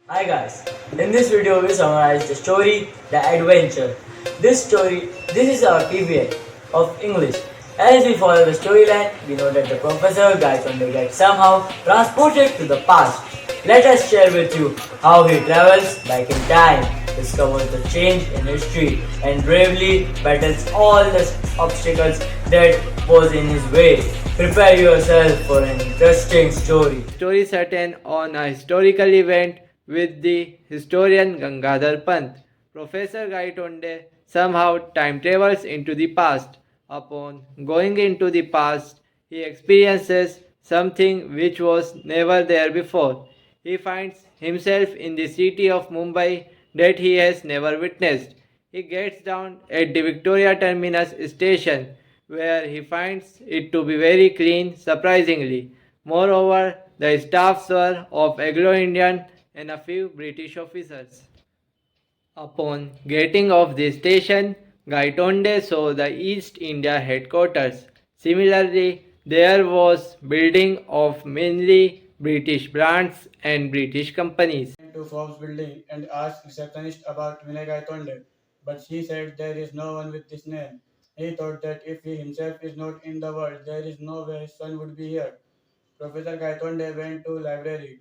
Hi guys, in this video we summarize the story, the adventure. This is our PVA of English. As we follow the storyline, we know that the professor Gaitonde gets somehow transported to the past. Let us share with you how he travels back in time, discovers the change in history, and bravely battles all the obstacles that was in his way. Prepare yourself for an interesting story. Story certain on a historical event with the historian Gangadhar Pant. Professor Gaitonde somehow time travels into the past. Upon going into the past, he experiences something which was never there before. He finds himself in the city of Mumbai that he has never witnessed. He gets down at the Victoria Terminus station where he finds it to be very clean surprisingly. Moreover, the staffs were of Anglo-Indian and a few British officers. Upon getting off the station, Gaitonde saw the East India headquarters. Similarly, there was building of mainly British brands and British companies. To Forbes building and asked receptionist about Vinay Gaitonde, but she said there is no one with this name. He thought that if he himself is not in the world, there is no way his son would be here. Professor Gaitonde went to library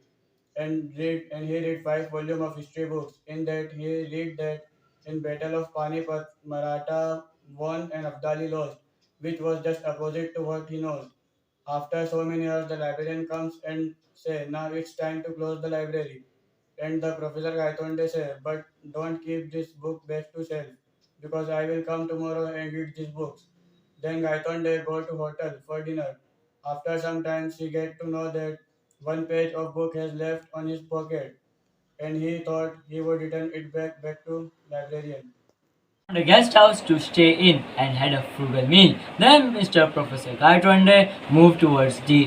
and he read 5 volumes of history books. In that he read that in Battle of Panipat, Maratha won and Abdali lost, which was just opposite to what he knows. After so many years, the librarian comes and say, "Now it's time to close the library." And the professor Gaitonde say, "But don't keep this book back to shelf, because I will come tomorrow and read these books." Then Gaitonde go to hotel for dinner. After some time, she get to know that one page of book has left on his pocket, and he thought he would return it back to librarian. Found a guest house to stay in and had a frugal meal. Then Mr. Professor Gaitonde moved towards the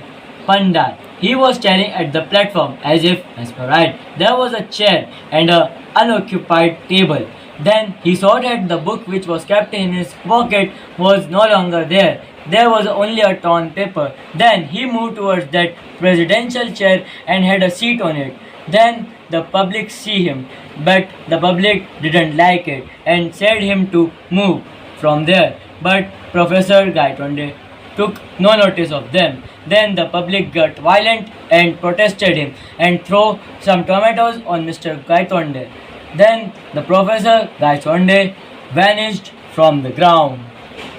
pandal. He was staring at the platform as if mesmerized. There was a chair and an unoccupied table. Then he saw that the book which was kept in his pocket was no longer there. There was only a torn paper. Then he moved towards that presidential chair and had a seat on it. Then the public see him, but the public didn't like it and said him to move from there. But Professor Gaitonde took no notice of them. Then the public got violent and protested him and threw some tomatoes on Mr. Gaitonde. Then the Professor Gaitonde vanished from the ground.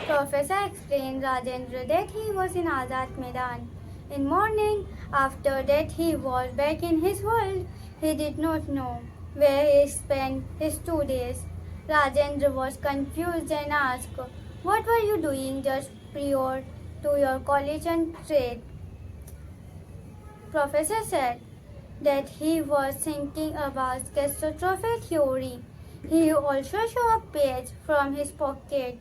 Professor explained Rajendra that he was in Azad Maidan. In morning, after that he was back in his world. He did not know where he spent his 2 days. Rajendra was confused and asked, "What were you doing just prior to your college and trade?" Professor said that he was thinking about catastrophe theory. He also saw a page from his pocket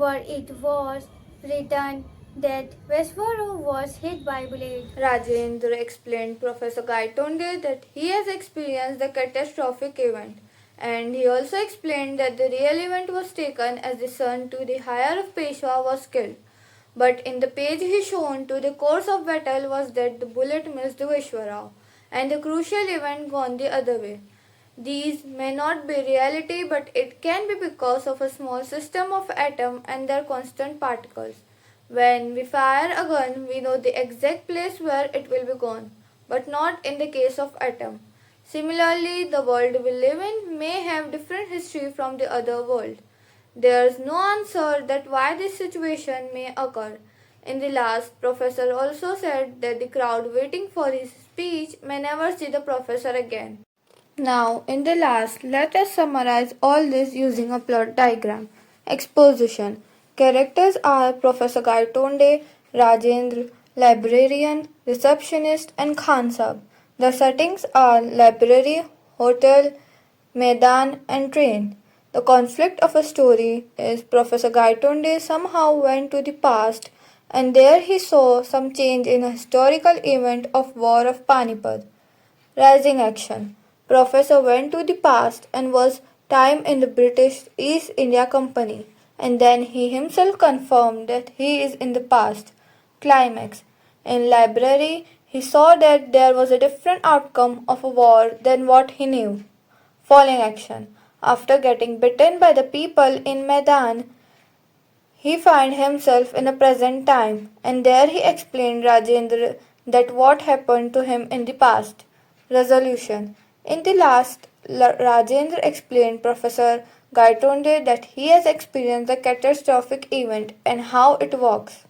where it was written that Westboro was hit by bullets. Rajendra explained Professor Gaitonde that he has experienced the catastrophic event, and he also explained that the real event was taken as the son to the heir of Peshwa was killed. But in the page he shown to the course of battle was that the bullet missed Vishwarao, and the crucial event gone the other way. These may not be reality, but it can be because of a small system of atoms and their constant particles. When we fire a gun, we know the exact place where it will be gone, but not in the case of atom. Similarly, the world we live in may have different history from the other world. There is no answer that why this situation may occur. In the last, professor also said that the crowd waiting for his speech may never see the professor again. Now, in the last, let us summarize all this using a plot diagram. Exposition. Characters are Professor Gaitonde, Rajendra, librarian, receptionist, and Khan Sahib. The settings are library, hotel, Maidan, and train. The conflict of a story is Professor Gaitonde somehow went to the past and there he saw some change in a historical event of War of Panipat. Rising action. Professor went to the past and was time in the British East India Company, and then he himself confirmed that he is in the past. Climax. In library, He saw that there was a different outcome of a war than what he knew. Falling action. After getting bitten by the people in Medan, he found himself in a present time, and there he explained Rajendra that what happened to him in the past. Resolution. In the last, Rajendra explained Professor Gaitonde that he has experienced the catastrophic event and how it works.